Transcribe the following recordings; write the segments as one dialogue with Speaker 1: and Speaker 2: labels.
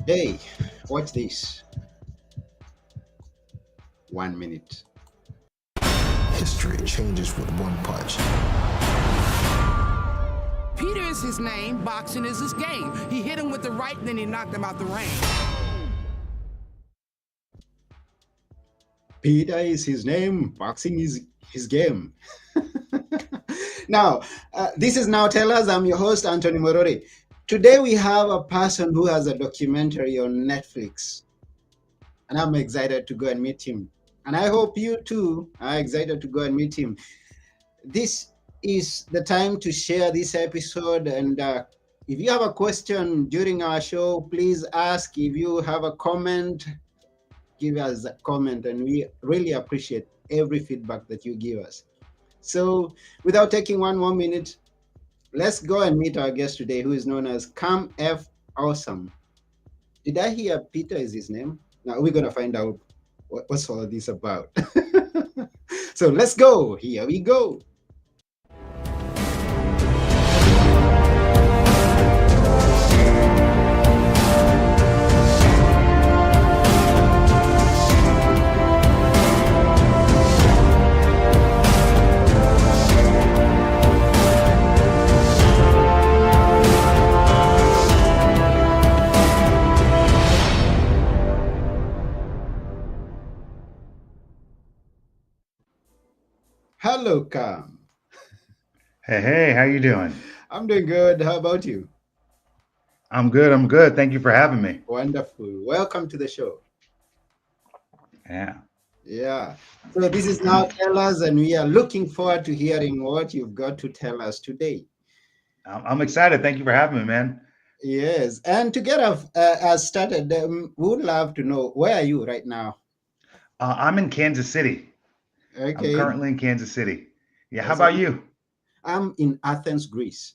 Speaker 1: Hey, watch this. 1 minute.
Speaker 2: History changes with one punch.
Speaker 3: Peter is his name, boxing is his game. He hit him with the right, then he knocked him out the ring.
Speaker 1: Peter is his name. Boxing is his game. Now, this is Now Tell Us. I'm your host, Anthony Morori. Today we have a person who has a documentary on Netflix, and I'm excited to go and meet him. And I hope you too are excited to go and meet him. This is the time to share this episode. And if you have a question during our show, please ask. If you have a comment, give us a comment. And we really appreciate every feedback that you give us. So, without taking one more minute, let's go and meet our guest today, who is known as Cam F. Awesome. Did I hear Peter is his name? Now we're going to find out what's all of this about. So, let's go. Here we go. Hello, Cam.
Speaker 4: Hey, how you doing?
Speaker 1: I'm doing good. How about you?
Speaker 4: I'm good. I'm good. Thank you for having me.
Speaker 1: Wonderful. Welcome to the show.
Speaker 4: Yeah.
Speaker 1: Yeah. So this is Now Tell Us, and we are looking forward to hearing what you've got to tell us today.
Speaker 4: I'm excited. Thank you for having me, man.
Speaker 1: Yes. And to get us started, we would love to know, where are you right now?
Speaker 4: I'm in Kansas City. I'm
Speaker 1: Okay.
Speaker 4: currently in Kansas City. Yeah. How
Speaker 1: That's
Speaker 4: about you?
Speaker 1: I'm in Athens, Greece.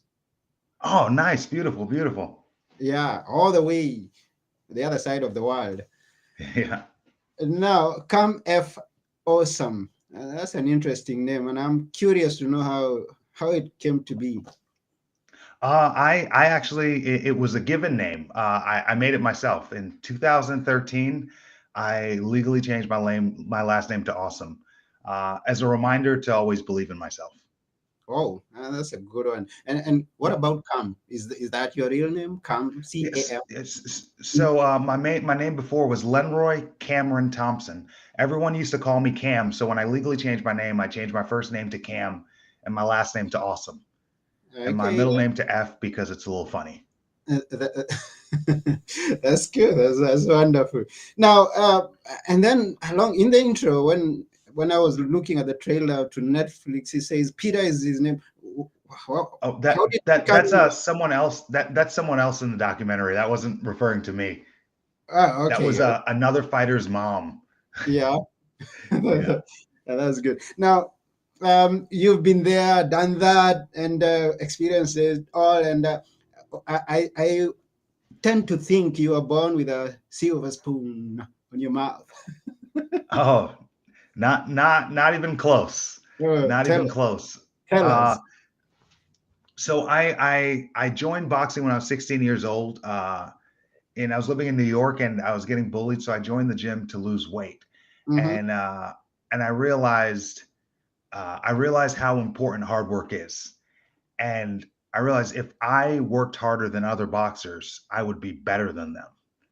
Speaker 4: Oh, nice. Beautiful. Beautiful.
Speaker 1: Yeah, all the way the other side of the world.
Speaker 4: Yeah.
Speaker 1: Now, Come F Awesome. That's an interesting name, and I'm curious to know how it came to be.
Speaker 4: I actually, it was a given name. I made it myself in 2013. I legally changed my last name to Awesome, as a reminder to always believe in myself.
Speaker 1: Oh, that's a good one. And what
Speaker 4: Yep.
Speaker 1: about Cam? Is that your real name? Cam,
Speaker 4: Yes,
Speaker 1: C-A-M?
Speaker 4: yes. So my name before was Lenroy Cameron Thompson. Everyone used to call me Cam. So when I legally changed my name, I changed my first name to Cam and my last name to Awesome, and my
Speaker 1: Okay,
Speaker 4: middle name to F because it's a little funny.
Speaker 1: that's good. That's wonderful. Now, and then along in the intro, when I was looking at the trailer to Netflix, it says Peter is his name. How,
Speaker 4: Oh,
Speaker 1: how
Speaker 4: that
Speaker 1: did it
Speaker 4: that
Speaker 1: come
Speaker 4: that's
Speaker 1: in?
Speaker 4: someone else. That's someone else in the documentary. That wasn't referring to me.
Speaker 1: Ah,
Speaker 4: That
Speaker 1: okay.
Speaker 4: was another fighter's mom.
Speaker 1: Yeah,
Speaker 4: Yeah.
Speaker 1: that's good. Now, you've been there, done that, and experienced it all. And I tend to think you were born with a silver spoon on your mouth.
Speaker 4: Oh, not even close. Not
Speaker 1: Tell
Speaker 4: even
Speaker 1: us,
Speaker 4: close.
Speaker 1: tell
Speaker 4: Uh,
Speaker 1: us.
Speaker 4: so I joined boxing when I was 16 years old. And I was living in New York and I was getting bullied, so I joined the gym to lose weight.
Speaker 1: Mm-hmm.
Speaker 4: And and I realized how important hard work is. And I realized if I worked harder than other boxers, I would be better than them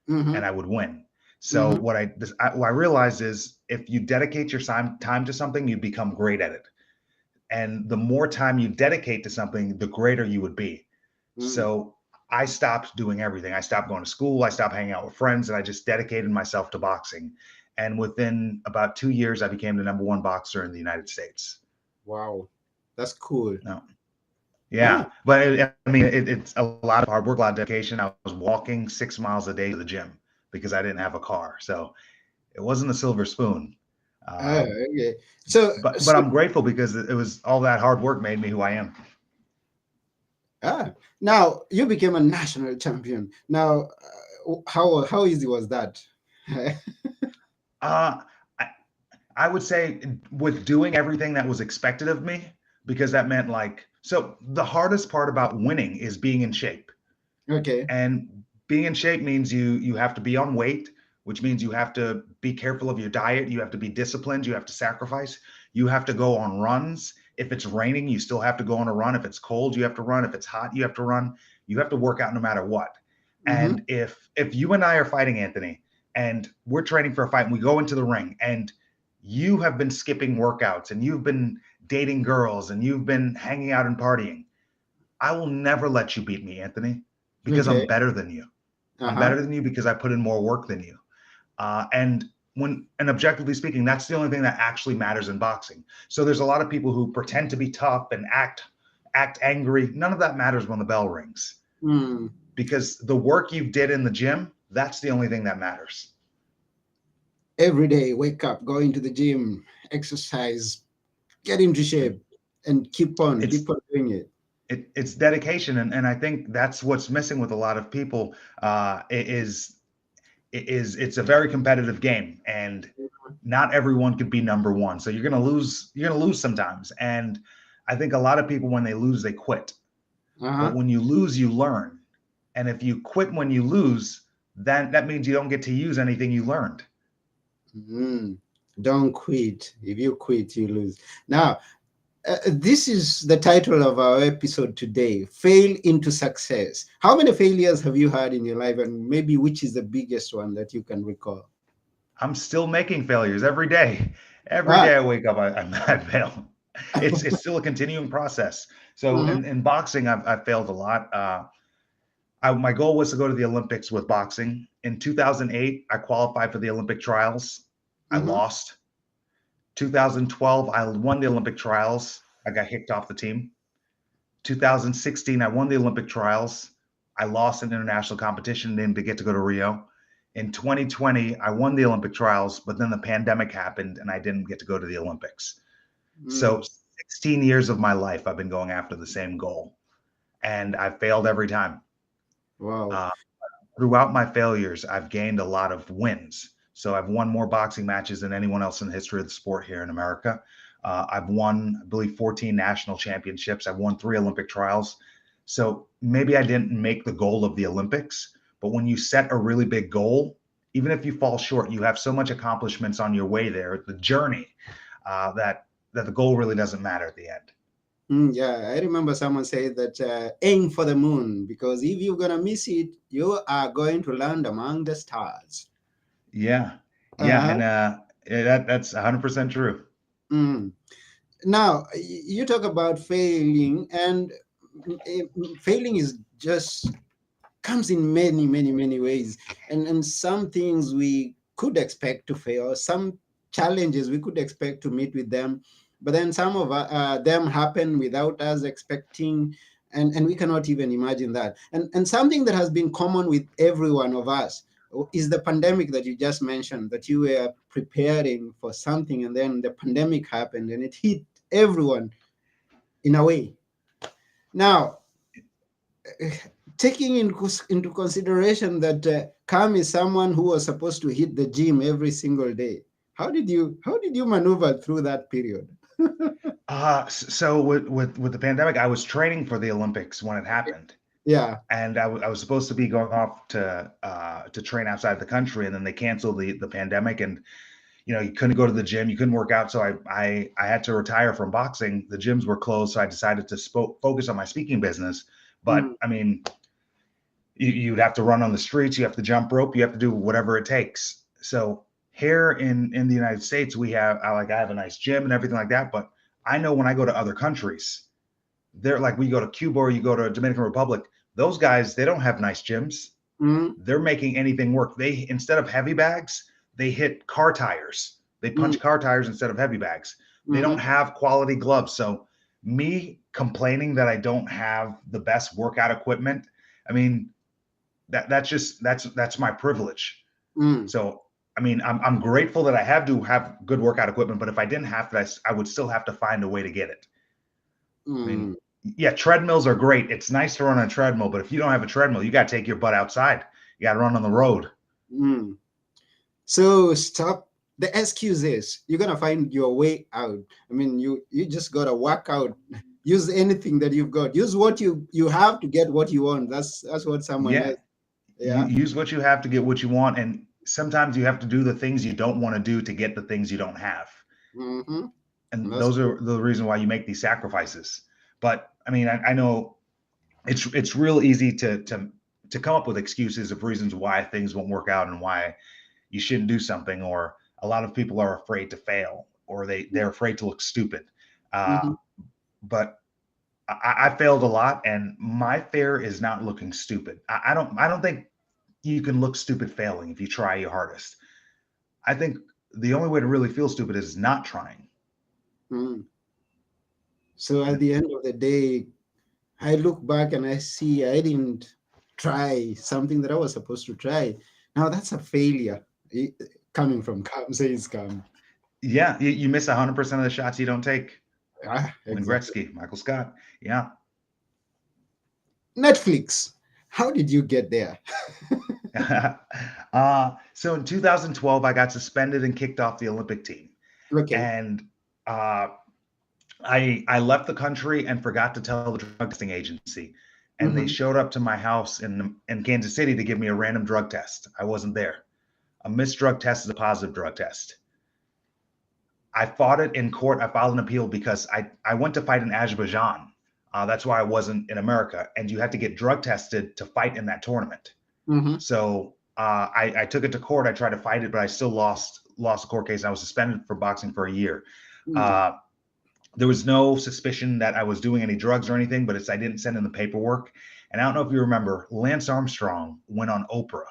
Speaker 1: Mm-hmm.
Speaker 4: and I would win. So
Speaker 1: Mm-hmm.
Speaker 4: what I realized is if you dedicate your time to something, you become great at it. And the more time you dedicate to something, the greater you would be.
Speaker 1: Mm.
Speaker 4: So I stopped doing everything. I stopped going to school. I stopped hanging out with friends, and I just dedicated myself to boxing. And within about 2 years, I became the number one boxer in the United States.
Speaker 1: Wow, that's cool.
Speaker 4: No,
Speaker 1: Ah,
Speaker 4: yeah, but I mean, it's a lot of hard work, a lot of dedication. I was walking 6 miles a day to the gym because I didn't have a car, so it wasn't a silver spoon.
Speaker 1: okay. So,
Speaker 4: But
Speaker 1: so
Speaker 4: I'm grateful because it was all that hard work made me who I am.
Speaker 1: ah, now you became a national champion. Now, how easy was that?
Speaker 4: Uh, I, I would say with doing everything that was expected of me, because that meant like, so the hardest part about winning is being in shape.
Speaker 1: Okay.
Speaker 4: And being in shape means you have to be on weight, which means you have to be careful of your diet. You have to be disciplined. You have to sacrifice. You have to go on runs. If it's raining, you still have to go on a run. If it's cold, you have to run. If it's hot, you have to run. You have to work out no matter what.
Speaker 1: Mm-hmm.
Speaker 4: And if you and I are fighting, Anthony, and we're training for a fight and we go into the ring and you have been skipping workouts and you've been dating girls and you've been hanging out and partying, I will never let you beat me, Anthony, because I'm
Speaker 1: Okay.
Speaker 4: better than you. I'm
Speaker 1: Uh-huh.
Speaker 4: better than you because I put in more work than you. And objectively speaking, that's the only thing that actually matters in boxing. So there's a lot of people who pretend to be tough and act angry. None of that matters when the bell rings,
Speaker 1: Mm.
Speaker 4: because the work you did in the gym, that's the only thing that matters.
Speaker 1: Every day, wake up, go into the gym, exercise, get into shape, and
Speaker 4: It's
Speaker 1: keep on doing it.
Speaker 4: it's dedication, and I think that's what's missing with a lot of people. It's a very competitive game, and not everyone could be number one. So you're gonna lose. You're gonna lose sometimes, and I think a lot of people, when they lose, they quit. But
Speaker 1: Uh-huh.
Speaker 4: when you lose, you learn. And if you quit when you lose, then that means you don't get to use anything you learned.
Speaker 1: Mm. Don't quit. If you quit, you lose. Now, this is the title of our episode today: Fail into Success. How many failures have you had in your life, and maybe which is the biggest one that you can recall?
Speaker 4: I'm still making failures every day. Every
Speaker 1: Ah.
Speaker 4: day I wake up, I fail. It's still a continuing process. So
Speaker 1: Mhm.
Speaker 4: in boxing, I've failed a lot. My goal was to go to the Olympics with boxing. In 2008, I qualified for the Olympic trials. I
Speaker 1: Mhm.
Speaker 4: lost. 2012, I won the Olympic trials. I got kicked off the team. 2016, I won the Olympic trials. I lost an international competition, didn't get to go to Rio. In 2020, I won the Olympic trials, but then the pandemic happened and I didn't get to go to the Olympics. So
Speaker 1: Mm.
Speaker 4: 16 years of my life, I've been going after the same goal, and I've failed every time.
Speaker 1: Wow.
Speaker 4: Uh, Throughout my failures, I've gained a lot of wins. So I've won more boxing matches than anyone else in the history of the sport here in America. I've won, I believe, 14 national championships. I've won 3 Olympic trials. So maybe I didn't make the goal of the Olympics, but when you set a really big goal, even if you fall short, you have so much accomplishments on your way there, the journey, that the goal really doesn't matter at the end.
Speaker 1: Mm, yeah, I remember someone said that aim for the moon, because if you're gonna miss it, you are going to land among the stars.
Speaker 4: Yeah, yeah,
Speaker 1: Uh-huh.
Speaker 4: and that's 100% true.
Speaker 1: Mm. Now, you talk about failing, and failing is just comes in many, many, many ways, and some things we could expect to fail, some challenges we could expect to meet with them, but then some of them happen without us expecting, and we cannot even imagine that. And something that has been common with every one of us is the pandemic that you just mentioned, that you were preparing for something and then the pandemic happened and it hit everyone in a way. Now, taking into consideration that Cam is someone who was supposed to hit the gym every single day, how did you maneuver through that period?
Speaker 4: So with the pandemic, I was training for the Olympics when it happened,
Speaker 1: Yeah.
Speaker 4: and I was supposed to be going off to train outside the country, and then they canceled the pandemic, and you couldn't go to the gym, you couldn't work out, so I had to retire from boxing. The gyms were closed, so I decided to focus on my speaking business. But
Speaker 1: Mm,
Speaker 4: I mean, you'd have to run on the streets, you have to jump rope, you have to do whatever it takes. So here in the United States, I have a nice gym and everything like that. But I know when I go to other countries, they're like, we go to Cuba or you go to Dominican Republic, those guys, they don't have nice gyms.
Speaker 1: mm,
Speaker 4: They're making anything work. They, instead of heavy bags, they hit car tires. They
Speaker 1: mm,
Speaker 4: punch car tires instead of heavy bags. They don't
Speaker 1: mhm,
Speaker 4: have quality gloves. So me complaining that I don't have the best workout equipment, I mean, that's my privilege.
Speaker 1: mm,
Speaker 4: So I mean, I'm grateful that I have to have good workout equipment, but if I didn't have that, I would still have to find a way to get it. I
Speaker 1: mm,
Speaker 4: mean, yeah, treadmills are great. It's nice to run on a treadmill, but if you don't have a treadmill, you got to take your butt outside. You got to run on the road.
Speaker 1: mm. So stop the excuses. You're gonna find your way out. I mean, you just gotta work out. Use anything that you've got. Use what you have to get what you want. That's what someone
Speaker 4: Yeah,
Speaker 1: else. Yeah.
Speaker 4: Use what you have to get what you want, and sometimes you have to do the things you don't want to do to get the things you don't have.
Speaker 1: Mm-hmm.
Speaker 4: And
Speaker 1: That's
Speaker 4: those
Speaker 1: true.
Speaker 4: are the reason why you make these sacrifices. But I mean, I know it's real easy to come up with excuses of reasons why things won't work out and why you shouldn't do something, or a lot of people are afraid to fail, or they're afraid to look stupid. Uh,
Speaker 1: Mm-hmm.
Speaker 4: but I failed a lot, and my fear is not looking stupid. I don't think you can look stupid failing if you try your hardest. I think the only way to really feel stupid is not trying.
Speaker 1: Mm. So at the end of the day, I look back and I see I didn't try something that I was supposed to try. Now that's a failure. Coming from Cam says Cam.
Speaker 4: Yeah, you miss 100% of the shots you don't take.
Speaker 1: Ah,
Speaker 4: Wayne
Speaker 1: exactly.
Speaker 4: Gretzky, Michael Scott. Yeah.
Speaker 1: Netflix. How did you get there?
Speaker 4: So in 2012, I got suspended and kicked off the Olympic team,
Speaker 1: Okay.
Speaker 4: and uh, I left the country and forgot to tell the drug testing agency, and they
Speaker 1: Mm-hmm.
Speaker 4: showed up to my house in Kansas City to give me a random drug test. I wasn't there. A missed drug test is a positive drug test. I fought it in court. I filed an appeal because I went to fight in Azerbaijan. That's why I wasn't in America, and you had to get drug tested to fight in that tournament.
Speaker 1: Mm-hmm.
Speaker 4: So I took it to court. I tried to fight it, but I still lost the court case. And I was suspended for boxing for a year.
Speaker 1: Mm.
Speaker 4: Uh, there was no suspicion that I was doing any drugs or anything, but I didn't send in the paperwork. And I don't know if you remember, Lance Armstrong went on Oprah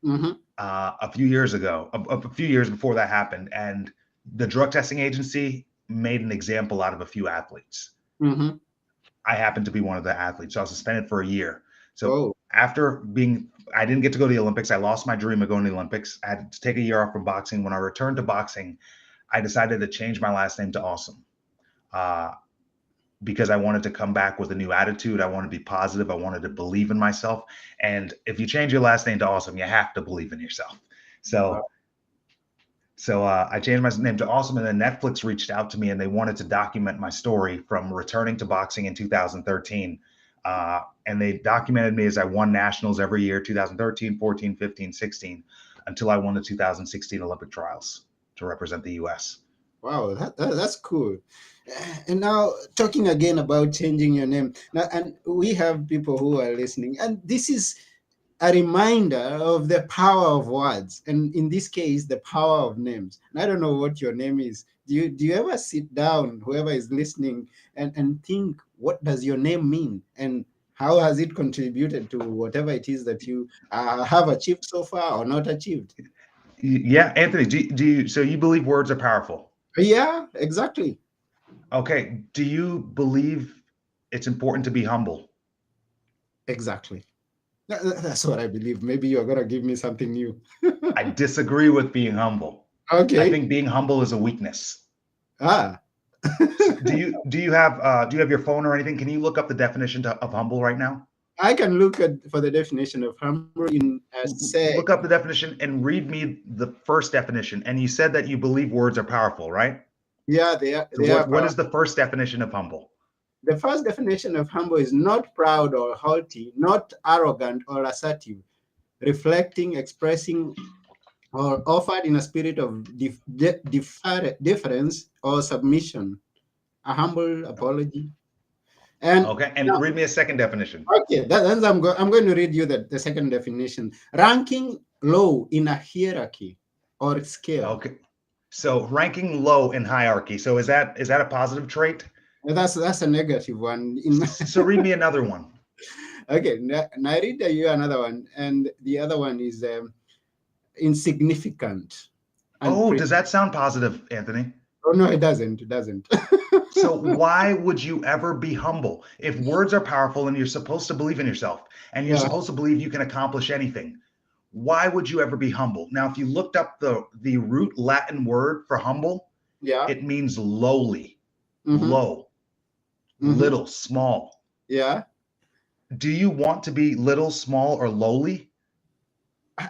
Speaker 1: Mm-hmm.
Speaker 4: a few years ago, a few years before that happened, and the drug testing agency made an example out of a few athletes.
Speaker 1: Mm-hmm.
Speaker 4: I happened to be one of the athletes, so I was suspended for a year. So
Speaker 1: Oh.
Speaker 4: I didn't get to go to the Olympics. I lost my dream of going to the Olympics. I had to take a year off from boxing. When I returned to boxing, I decided to change my last name to Awesome. Uh, because I wanted to come back with a new attitude. I wanted to be positive. I wanted to believe in myself. And if you change your last name to Awesome, you have to believe in yourself.
Speaker 1: Wow.
Speaker 4: So I changed my name to Awesome, and then Netflix reached out to me and they wanted to document my story from returning to boxing in 2013. And they documented me as I won nationals every year, 2013, 14, 15, 16, until I won the 2016 Olympic trials to represent the US.
Speaker 1: Wow, that's cool. And now talking again about changing your name. Now, and we have people who are listening, and this is a reminder of the power of words, and in this case, the power of names. And I don't know what your name is. Do you ever sit down, whoever is listening, and think, what does your name mean, and how has it contributed to whatever it is that you have achieved so far or not achieved?
Speaker 4: Yeah, Anthony, do you, so you believe words are powerful?
Speaker 1: Yeah, exactly.
Speaker 4: Okay. Do you believe it's important to be humble?
Speaker 1: Exactly. That's what I believe. Maybe you're gonna give me something new.
Speaker 4: I disagree with being humble. I
Speaker 1: Okay.
Speaker 4: think being humble is a weakness.
Speaker 1: Ah.
Speaker 4: So do you have your phone or anything? Can you look up the definition of humble right now?
Speaker 1: I can look at for the definition of humble in a say.
Speaker 4: Look up the definition and read me the first definition. And you said that you believe words are powerful, right?
Speaker 1: Yeah, they are.
Speaker 4: So
Speaker 1: They are
Speaker 4: what
Speaker 1: power.
Speaker 4: is the first definition of humble?
Speaker 1: The first definition of humble is not proud or haughty, not arrogant or assertive, reflecting, expressing, or offered in a spirit of deference or submission. A humble apology. And
Speaker 4: Okay, and
Speaker 1: now,
Speaker 4: read me a second definition.
Speaker 1: okay, that's I'm going to read you the second definition. Ranking low in a hierarchy or scale.
Speaker 4: Okay, so ranking low in hierarchy. So is that a positive trait?
Speaker 1: That's a negative one. In
Speaker 4: So read me another one.
Speaker 1: okay, now I read you another one, and the other one is insignificant and
Speaker 4: Oh, does that sound positive, Anthony?
Speaker 1: oh no, it doesn't. It doesn't.
Speaker 4: So why would you ever be humble? If words are powerful and you're supposed to believe in yourself and you're
Speaker 1: Yeah,
Speaker 4: supposed to believe you can accomplish anything, why would you ever be humble? Now, if you looked up the root Latin word for humble,
Speaker 1: yeah,
Speaker 4: it means lowly,
Speaker 1: mm-hmm,
Speaker 4: low,
Speaker 1: mm-hmm,
Speaker 4: little, small.
Speaker 1: yeah.
Speaker 4: Do you want to be little, small, or lowly?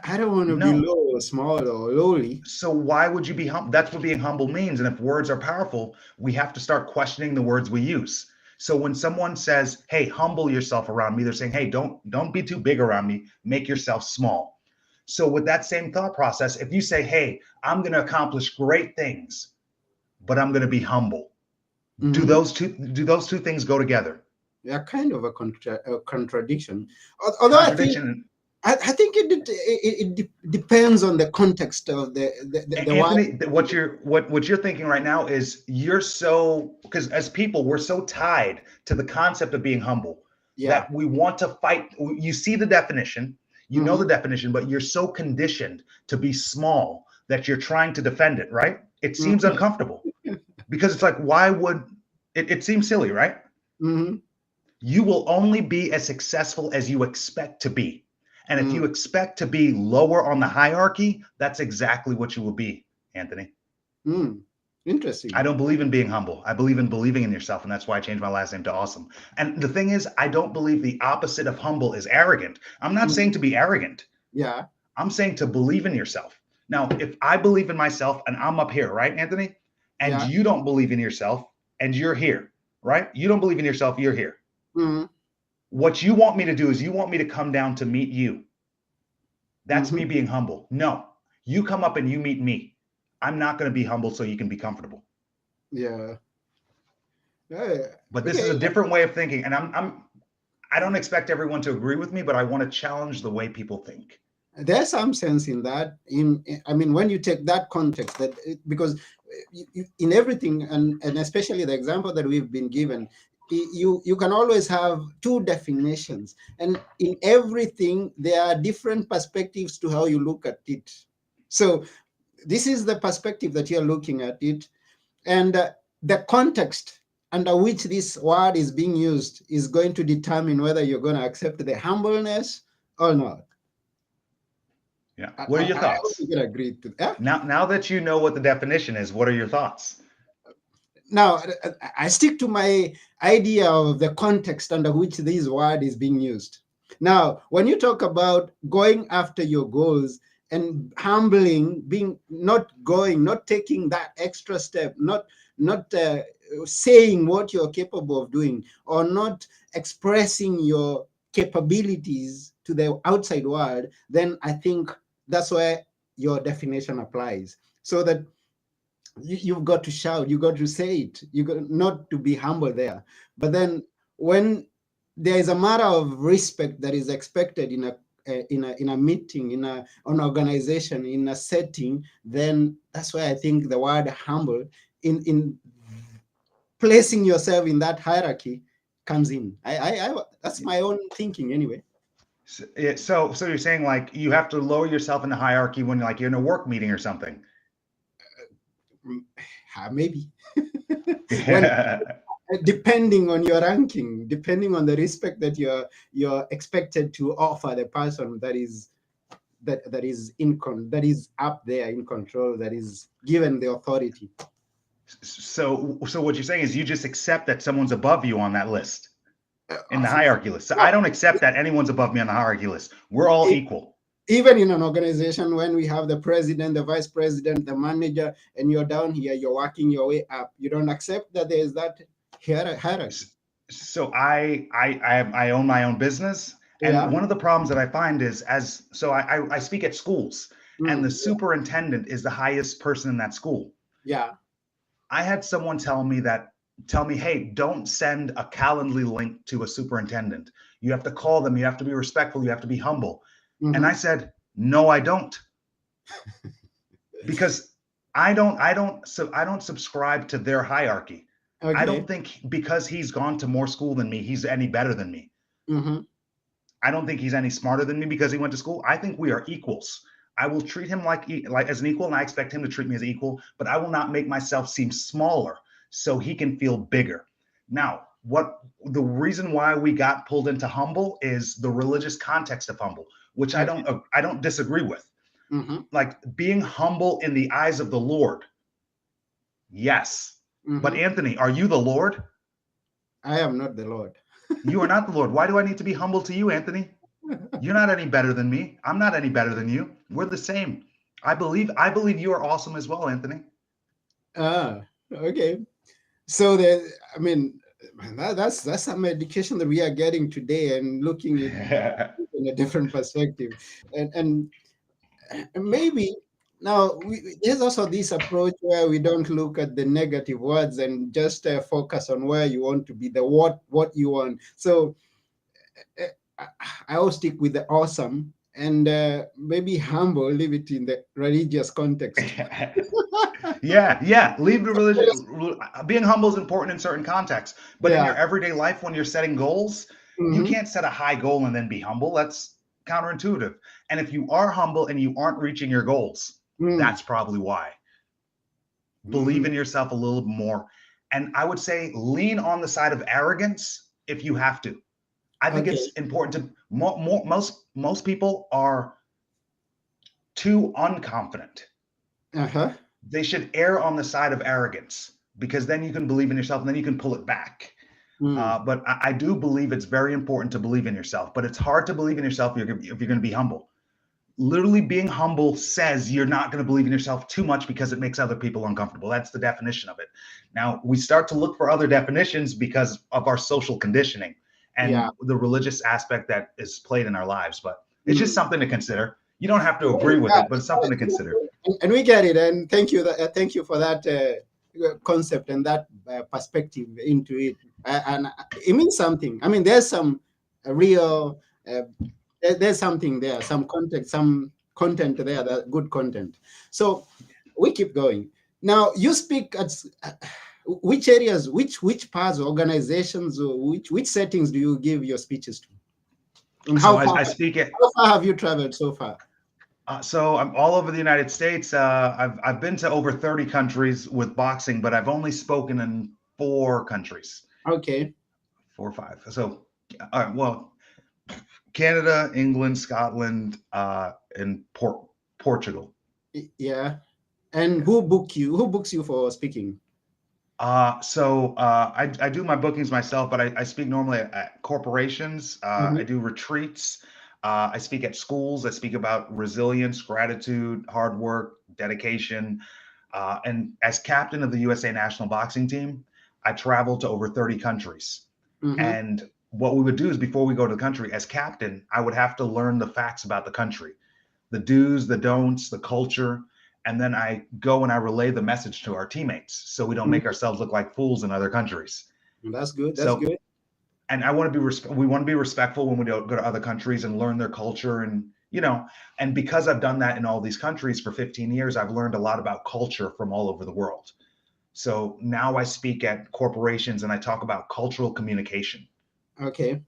Speaker 1: I don't want to be
Speaker 4: No.
Speaker 1: low or small or lowly.
Speaker 4: So why would you be humble? That's what being humble means. And if words are powerful, we have to start questioning the words we use. So when someone says, "Hey, humble yourself around me," they're saying, "Hey, don't be too big around me. Make yourself small." So with that same thought process, if you say, "Hey, I'm going to accomplish great things, but I'm going to be humble," do
Speaker 1: Mhm.
Speaker 4: those two things go together?
Speaker 1: Yeah, kind of a contradiction. Although
Speaker 4: Contradiction.
Speaker 1: I think depends on the context of the word.
Speaker 4: Anthony, what you're thinking right now is you're so, because as people we're so tied to the concept of being humble
Speaker 1: Yeah.
Speaker 4: that we want to fight. You see the definition, you know
Speaker 1: Hmm.
Speaker 4: the definition, but you're so conditioned to be small that you're trying to defend it, right? It seems
Speaker 1: Hmm.
Speaker 4: uncomfortable because it's like, why would it seems silly, right?
Speaker 1: Hmm.
Speaker 4: You will only be as successful as you expect to be. And if
Speaker 1: Hmm.
Speaker 4: you expect to be lower on the hierarchy, that's exactly what you will be, Anthony.
Speaker 1: Hmm.
Speaker 4: I
Speaker 1: Interesting.
Speaker 4: don't believe in being humble. I believe in believing in yourself. And that's why I changed my last name to Awesome. And the thing is, I don't believe the opposite of humble is arrogant. I'm not saying
Speaker 1: Mhm.
Speaker 4: to be arrogant,
Speaker 1: Yeah.
Speaker 4: I'm saying to believe in yourself. Now, if I believe in myself and I'm up here, right, Anthony? And
Speaker 1: Yeah.
Speaker 4: you don't believe in yourself and you're here, right? You don't believe in yourself, you're here.
Speaker 1: Hmm.
Speaker 4: What you want me to do is you want me to come down to meet you. That's me
Speaker 1: Hmm.
Speaker 4: being humble. No, you come up and you meet me. I'm not going to be humble so you can be comfortable.
Speaker 1: Yeah. Yeah.
Speaker 4: But this is
Speaker 1: Okay.
Speaker 4: a different way of thinking, and I don't expect everyone to agree with me, but I want to challenge the way people think.
Speaker 1: There's some sense in that. I mean, when you take that context, because in everything, and especially the example that we've been given, you can always have two definitions, and in everything there are different perspectives to how you look at it. So this is the perspective that you're looking at it, and the context under which this word is being used is going to determine whether you're going to accept the humbleness or not.
Speaker 4: Yeah.
Speaker 1: I,
Speaker 4: What are
Speaker 1: I,
Speaker 4: your
Speaker 1: I hope
Speaker 4: thoughts?
Speaker 1: you can agree to that.
Speaker 4: Now that you know what the definition is, what are your thoughts?
Speaker 1: Now, I stick to my idea of the context under which this word is being used. Now, when you talk about going after your goals and humbling, being not going, not taking that extra step, not saying what you're capable of doing, or not expressing your capabilities to the outside world, then I think that's where your definition applies. So that you've got to shout, you got to say it, you got not to be humble there. But then when there is a matter of respect that is expected in a meeting, in an organization, in a setting, then that's why I think the word humble in placing yourself in that hierarchy comes in. I that's my own thinking anyway.
Speaker 4: So you're saying like you have to lower yourself in the hierarchy when like you're in a work meeting or something.
Speaker 1: Maybe when
Speaker 4: Yeah.
Speaker 1: depending on your ranking, depending on the respect that you're expected to offer the person that is up there in control, that is given the authority.
Speaker 4: So what you're saying is you just accept that someone's above you on that list, in the
Speaker 1: Of-
Speaker 4: hierarchy list. So I
Speaker 1: no,
Speaker 4: don't accept that anyone's above me on the hierarchy list. We're all
Speaker 1: e-
Speaker 4: equal.
Speaker 1: even in an organization, when we have the president, the vice president, the manager, and you're down here, you're working your way up, you don't accept that there is that hierarchy.
Speaker 4: So I own my own business, and
Speaker 1: Yeah.
Speaker 4: one of the problems that I find is I speak at schools, and the
Speaker 1: Mm,
Speaker 4: superintendent is the highest person in that school.
Speaker 1: yeah.
Speaker 4: I had someone tell me, hey, don't send a Calendly link to a superintendent. You have to call them. You have to be respectful. You have to be humble. And I
Speaker 1: Hmm.
Speaker 4: said, no, I don't, because I don't subscribe to their hierarchy. I
Speaker 1: Okay.
Speaker 4: don't think because he's gone to more school than me, he's any better than me.
Speaker 1: Hmm.
Speaker 4: I don't think he's any smarter than me because he went to school. I think we are equals. I will treat him like as an equal, and I expect him to treat me as equal. But I will not make myself seem smaller so he can feel bigger. Now, what the reason why we got pulled into humble is the religious context of humble, which I
Speaker 1: Okay.
Speaker 4: don't disagree with.
Speaker 1: Hmm.
Speaker 4: Like being humble in the eyes of the Lord, yes. But
Speaker 1: Hmm.
Speaker 4: Anthony, are you the Lord?
Speaker 1: I am not the Lord.
Speaker 4: You are not the Lord. Why do I need to be humble to you, Anthony? You're not any better than me. I'm not any better than you. We're the same. I believe you are awesome as well, Anthony.
Speaker 1: Ah, okay. So the, I mean, Man, that's some education that we are getting today and looking at in a different perspective. And maybe now there's also this approach where we don't look at the negative words and just focus on where you want to be, the what you want. So uh, I will stick with the awesome and maybe humble, leave it in the religious context.
Speaker 4: Yeah. Leave the religion. Being humble is important in certain contexts, but in
Speaker 1: Yeah.
Speaker 4: your everyday life, when you're setting goals, you
Speaker 1: Hmm.
Speaker 4: can't set a high goal and then be humble. That's counterintuitive. And if you are humble and you aren't reaching your goals,
Speaker 1: Mm.
Speaker 4: that's probably why. Believe
Speaker 1: Mm.
Speaker 4: in yourself a little more. And I would say lean on the side of arrogance if you have to. I think
Speaker 1: Okay.
Speaker 4: it's important to most people are too unconfident.
Speaker 1: Uh-huh.
Speaker 4: They should err on the side of arrogance because then you can believe in yourself and then you can pull it back.
Speaker 1: Mm.
Speaker 4: But I do believe it's very important to believe in yourself. But it's hard to believe in yourself if you're going to be humble. Literally, being humble says you're not going to believe in yourself too much because it makes other people uncomfortable. That's the definition of it. Now, we start to look for other definitions because of our social conditioning
Speaker 1: Yeah.
Speaker 4: and the religious aspect that is played in our lives. But it's just
Speaker 1: Mm.
Speaker 4: something to consider. You don't have to agree with
Speaker 1: Yeah.
Speaker 4: it, but it's something to consider.
Speaker 1: And we get it. And thank you for that concept and that perspective into it. And it means something. I mean, there's some real, there's something there, some context, some content there, that good content. So we keep going. Now, you speak at which areas, which parts, organizations, or which settings do you give your speeches to? And
Speaker 4: So I speak at
Speaker 1: how far have you traveled so far?
Speaker 4: so I'm all over the United States. I've been to over 30 countries with boxing, but I've only spoken in 4 countries,
Speaker 1: Okay.
Speaker 4: 4 or 5. So, well, Canada, England, Scotland, and Portugal.
Speaker 1: Yeah. And who book you? Who books you for speaking?
Speaker 4: I do my bookings myself, but I speak normally at corporations. I
Speaker 1: Mhm.
Speaker 4: do retreats. I speak at schools. I speak about resilience, gratitude, hard work, dedication. And as captain of the USA national boxing team, I traveled to over 30 countries.
Speaker 1: Mhm.
Speaker 4: And what we would do is before we go to the country, as captain, I would have to learn the facts about the country, the do's, the don'ts, the culture. And then I go and I relay the message to our teammates so we don't
Speaker 1: Mhm.
Speaker 4: make ourselves look like fools in other countries.
Speaker 1: That's good. That's
Speaker 4: So,
Speaker 1: good.
Speaker 4: and I want to we want to be respectful when we go to other countries and learn their culture. And, and because I've done that in all these countries for 15 years, I've learned a lot about culture from all over the world. So now I speak at corporations and I talk about cultural communication.
Speaker 1: Okay.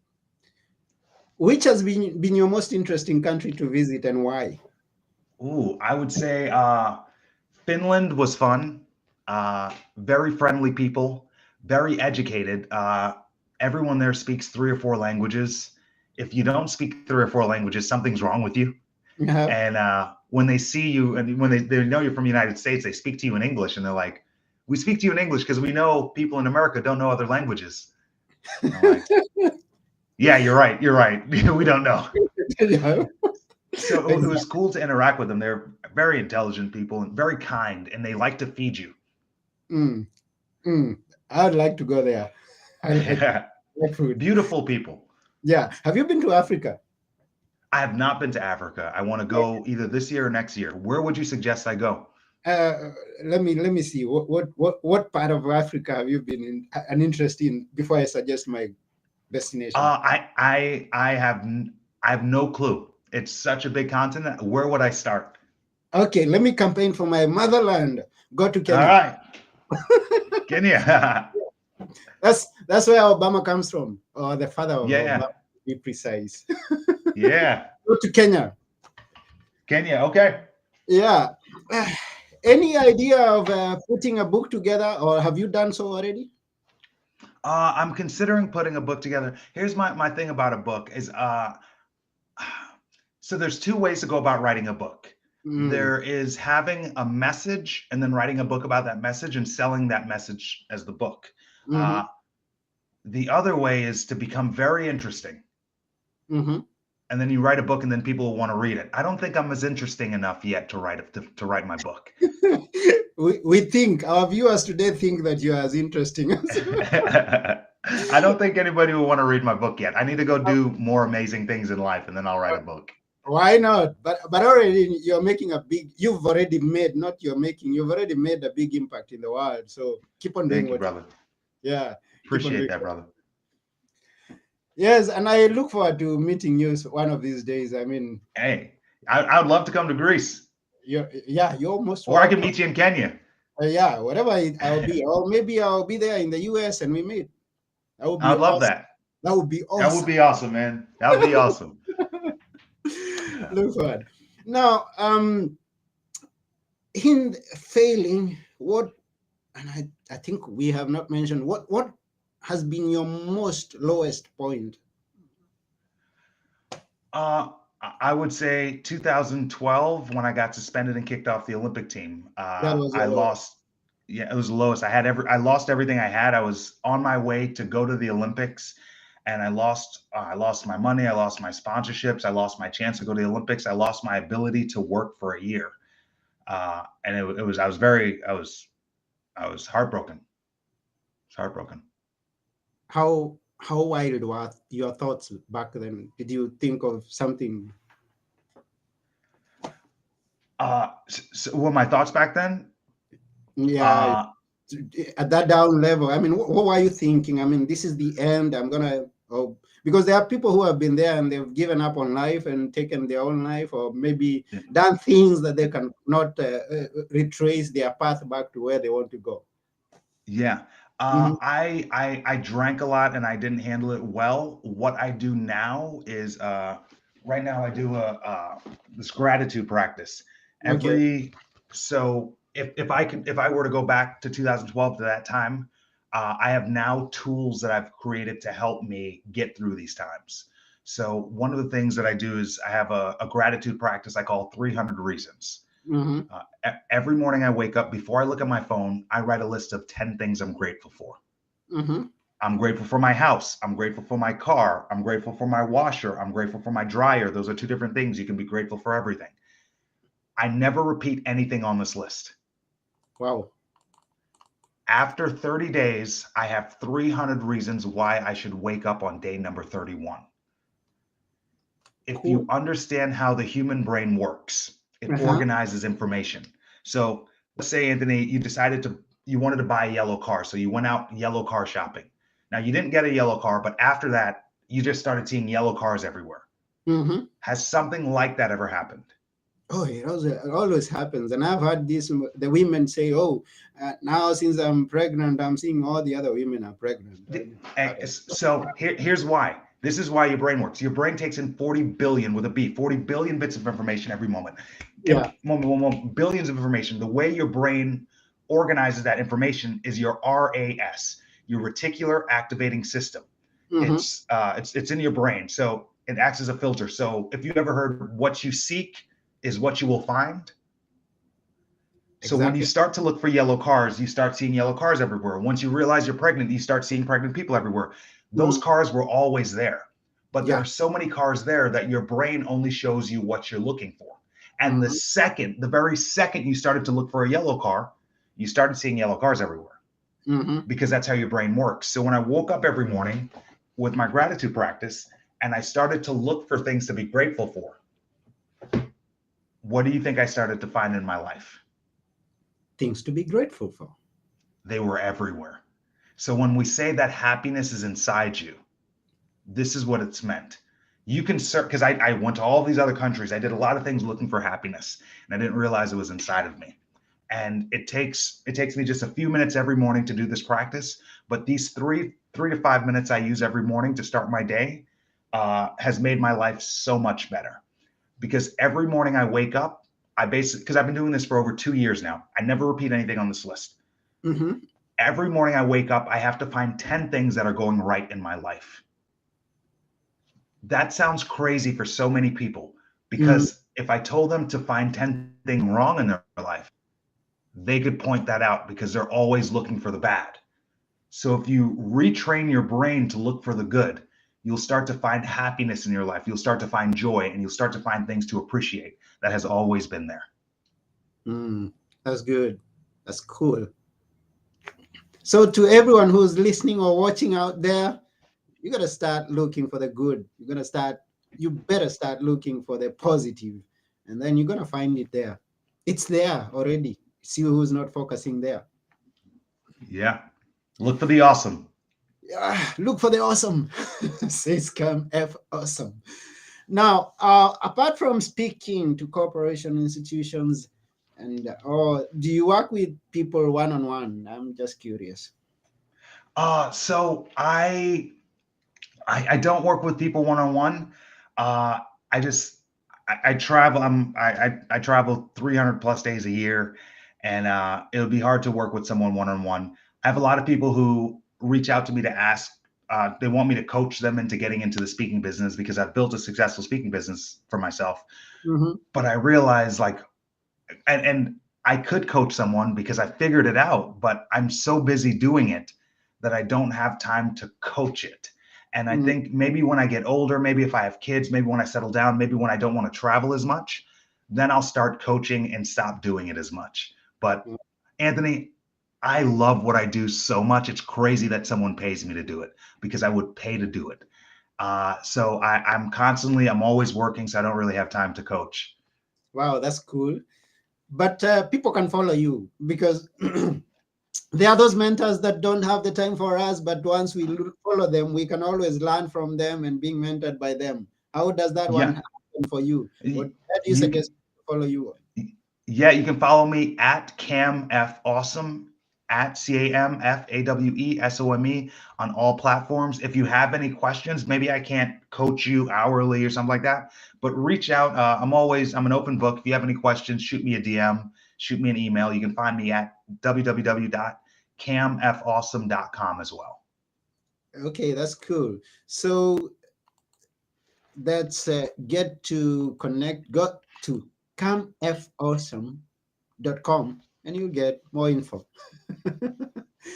Speaker 1: Which has been your most interesting country to visit and why?
Speaker 4: Ooh, I would say Finland was fun. Very friendly people, very educated. Everyone there speaks 3 or 4 languages. If you don't speak 3 or 4 languages, something's wrong with you.
Speaker 1: Uh-huh.
Speaker 4: And when they see you and when they know you're from the United States, they speak to you in English and they're like, we speak to you in English because we know people in America don't know other languages. And I'm like, yeah, you're right. You're right. We don't know.
Speaker 1: Yeah.
Speaker 4: So it was
Speaker 1: Exactly.
Speaker 4: cool to interact with them. They're very intelligent people and very kind, and they like to feed you.
Speaker 1: Mm, mm. I'd like to go there. I like food.
Speaker 4: Beautiful people.
Speaker 1: Yeah. Have you been to Africa?
Speaker 4: I have not been to Africa. I want to go either this year or next year. Where would you suggest I go?
Speaker 1: Uh, let me see. What part of Africa have you been in an interest in before I suggest my destination?
Speaker 4: I have no clue. It's such a big continent. Where would I start?
Speaker 1: Okay, let me campaign for my motherland. Go to
Speaker 4: All
Speaker 1: Kenya.
Speaker 4: right, Kenya.
Speaker 1: That's where Obama comes from, or the father of Obama,
Speaker 4: Yeah,
Speaker 1: to be precise.
Speaker 4: yeah.
Speaker 1: Go to Kenya.
Speaker 4: Kenya. Okay.
Speaker 1: Yeah. Any idea of putting a book together, or have you done so already?
Speaker 4: I'm considering putting a book together. Here's my thing about a book is so there's 2 ways to go about writing a book.
Speaker 1: Mm,
Speaker 4: There is having a message and then writing a book about that message and selling that message as the book.
Speaker 1: mm-hmm,
Speaker 4: Uh, the other way is to become very interesting.
Speaker 1: mm-hmm.
Speaker 4: And then you write a book and then people will want to read it. I don't think I'm as interesting enough yet to to write my book.
Speaker 1: We think our viewers today think that you are as interesting as
Speaker 4: I don't think anybody will want to read my book yet. I need to go do more amazing things in life, and then I'll write a book.
Speaker 1: Why not? But already you're making you've already made, not you're making, you've already made a big impact in the world. So keep on doing
Speaker 4: Thank you, brother.
Speaker 1: Yeah.
Speaker 4: Appreciate that, brother.
Speaker 1: Yes, and I look forward to meeting you one of these days. I mean,
Speaker 4: hey, I'd love to come to Greece.
Speaker 1: You're almost
Speaker 4: or I can meet you in Kenya.
Speaker 1: Yeah, whatever I'll be, or maybe I'll be there in the US and we meet. That would be
Speaker 4: I'd love
Speaker 1: awesome.
Speaker 4: that.
Speaker 1: That would be awesome.
Speaker 4: That would be awesome, man. That would be awesome.
Speaker 1: Look forward. Now, in failing, and I think we have not mentioned what has been your most lowest point?
Speaker 4: I would say 2012 when I got suspended and kicked off the Olympic team.
Speaker 1: That was
Speaker 4: I lost. Yeah, it was the lowest. I lost everything I had. I was on my way to go to the Olympics, and I lost my money. I lost my sponsorships. I lost my chance to go to the Olympics. I lost my ability to work for a year. And I was heartbroken. It's heartbroken.
Speaker 1: How wild were your thoughts back then? Did you think of something?
Speaker 4: So were my thoughts back then?
Speaker 1: Yeah, at that down level. I mean, what were you thinking? I mean, this is the end. Because there are people who have been there and they've given up on life and taken their own life, or maybe done things that they can not retrace their path back to where they want to go.
Speaker 4: Yeah. I drank a lot and I didn't handle it well. What I do now is right now I do this gratitude practice. So if I were to go back to 2012 to that time, I have now tools that I've created to help me get through these times. So one of the things that I do is I have a gratitude practice I call 300 reasons. Every morning I wake up, before I look at my phone, I write a list of 10 things I'm grateful for. I'm grateful for my house. I'm grateful for my car. I'm grateful for my washer. I'm grateful for my dryer. Those are two different things. You can be grateful for everything. I never repeat anything on this list.
Speaker 1: Wow.
Speaker 4: After 30 days, I have 300 reasons why I should wake up on day number 31. If you understand how the human brain works, it organizes information. So let's say, Anthony, you wanted to buy a yellow car. So you went out yellow car shopping. Now you didn't get a yellow car, but after that, you just started seeing yellow cars everywhere. Has something like that ever happened?
Speaker 1: Oh, it always happens. And I've had the women say, now since I'm pregnant, I'm seeing all the other women are pregnant.
Speaker 4: So here's why. This is why your brain works. Your brain takes in 40 billion with a B, 40 billion bits of information every moment. Billions of information. The way your brain organizes that information is your RAS, your reticular activating system. It's in your brain. So it acts as a filter. So if you ever heard what you seek is what you will find. So when you start to look for yellow cars, you start seeing yellow cars everywhere. Once you realize you're pregnant, you start seeing pregnant people everywhere. Those cars were always there, but there are so many cars there that your brain only shows you what you're looking for. And the very second you started to look for a yellow car, you started seeing yellow cars everywhere because that's how your brain works. So when I woke up every morning with my gratitude practice and I started to look for things to be grateful for, what do you think I started to find in my life?
Speaker 1: Things to be grateful for.
Speaker 4: They were everywhere. So when we say that happiness is inside you, this is what it's meant. You can search, because I went to all these other countries. I did a lot of things looking for happiness, and I didn't realize it was inside of me. And it takes me just a few minutes every morning to do this practice. But these 3 to 5 minutes I use every morning to start my day has made my life so much better. Because every morning I wake up, because I've been doing this for over 2 years now. I never repeat anything on this list. Every morning I wake up, I have to find 10 things that are going right in my life. That sounds crazy for so many people, because if I told them to find 10 things wrong in their life, they could point that out because they're always looking for the bad. So if you retrain your brain to look for the good, you'll start to find happiness in your life. You'll start to find joy, and you'll start to find things to appreciate that has always been there.
Speaker 1: That's good. That's cool. So to everyone who's listening or watching out there, You gotta start looking for the good. You better start looking for the positive, and then you're gonna find it there. It's there already. See who's not focusing there.
Speaker 4: Yeah. Look for the awesome.
Speaker 1: Yeah, look for the awesome. Says Cam F awesome. Now, apart from speaking to corporation institutions, and or do you work with people one on one? I'm just curious.
Speaker 4: So I don't work with people one on one. I just I travel. I travel 300 plus days a year, and it would be hard to work with someone one on one. I have a lot of people who reach out to me to ask. They want me to coach them into getting into the speaking business because I've built a successful speaking business for myself.
Speaker 1: Mhm.
Speaker 4: But I realize like, and I could coach someone because I figured it out, but I'm so busy doing it that I don't have time to coach it. And I
Speaker 1: Mhm.
Speaker 4: think maybe when I get older, maybe if I have kids, maybe when I settle down, maybe when I don't want to travel as much, then I'll start coaching and stop doing it as much. But Anthony, I love what I do so much. It's crazy that someone pays me to do it because I would pay to do it. I'm always working, so I don't really have time to coach.
Speaker 1: Wow, that's cool. But people can follow you because there are those mentors that don't have the time for us, but once we follow them, we can always learn from them and being mentored by them. How does that one
Speaker 4: Yeah,
Speaker 1: happen for you? What
Speaker 4: you,
Speaker 1: how do you
Speaker 4: you
Speaker 1: suggest
Speaker 4: can.
Speaker 1: to follow you?
Speaker 4: Yeah, you can follow me at Cam F Awesome at CAMFAWESOME on all platforms. If you have any questions, maybe I can't coach you hourly or something like that, but reach out. I'm an open book. If you have any questions, shoot me a DM, shoot me an email. You can find me at www.camfawesome.com as well.
Speaker 1: Okay, that's cool. So that's go to camfawesome.com and you get more info.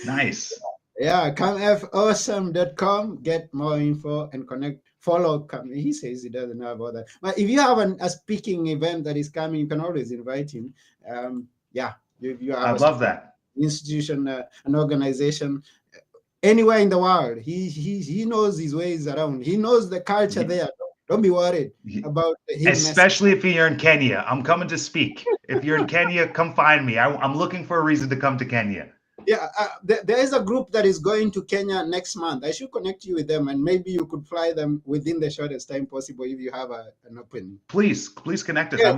Speaker 4: Nice.
Speaker 1: Yeah, camfawesome.com, get more info and connect. Follow Cam. He says he doesn't know about that. But if you have a speaking event that is coming, you can always invite him. Yeah, if you
Speaker 4: I
Speaker 1: have a
Speaker 4: love that.
Speaker 1: institution, an organization, anywhere in the world, he knows his ways around. He knows the culture
Speaker 4: Y-
Speaker 1: there. Don't be worried
Speaker 4: y-
Speaker 1: about him messing.
Speaker 4: Especially if you're in Kenya. I'm coming to speak. If you're in Kenya, come find me. I'm looking for a reason to come to Kenya.
Speaker 1: Yeah, there is a group that is going to Kenya next month. I should connect you with them, and maybe you could fly them within the shortest time possible if you have an opening.
Speaker 4: Please connect us.
Speaker 1: Yeah,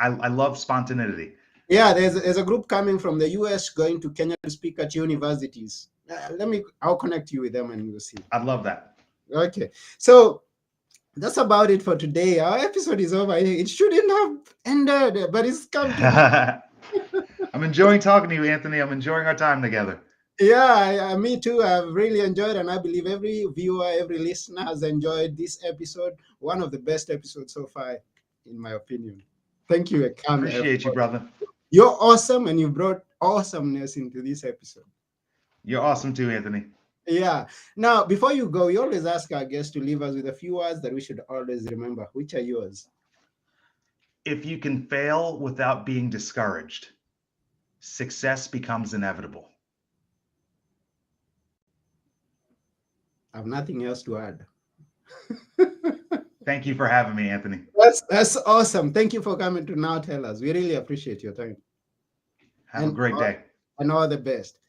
Speaker 4: I love spontaneity.
Speaker 1: yeah. There's a group coming from the US going to Kenya to speak at universities. I'll connect you with them, and we'll see.
Speaker 4: I'd love that.
Speaker 1: Okay, so that's about it for today. Our episode is over. It shouldn't have ended, but it's come to that.
Speaker 4: I'm enjoying talking to you, Anthony. I'm enjoying our time together.
Speaker 1: Yeah, me too. I've really enjoyed, and I believe every viewer, every listener has enjoyed this episode. One of the best episodes so far, in my opinion. Thank you, Ekam.
Speaker 4: Appreciate you, brother.
Speaker 1: You're awesome, and you brought awesomeness into this episode.
Speaker 4: You're awesome too, Anthony.
Speaker 1: Yeah. Now, before you go, we always ask our guests to leave us with a few words that we should always remember. Which are yours?
Speaker 4: If you can fail without being discouraged, success becomes inevitable.
Speaker 1: I have nothing else to add.
Speaker 4: Thank you for having me, Anthony.
Speaker 1: That's awesome. Thank you for coming to Now Tell Us. We really appreciate your time.
Speaker 4: Have a great day.
Speaker 1: And all the best.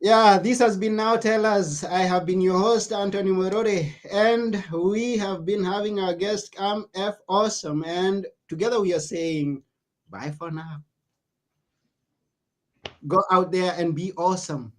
Speaker 1: Yeah, this has been Now Tell Us. I have been your host, Anthony Morore, and we have been having our guest, Cam F. Awesome, and together we are saying bye for now. Go out there and be awesome.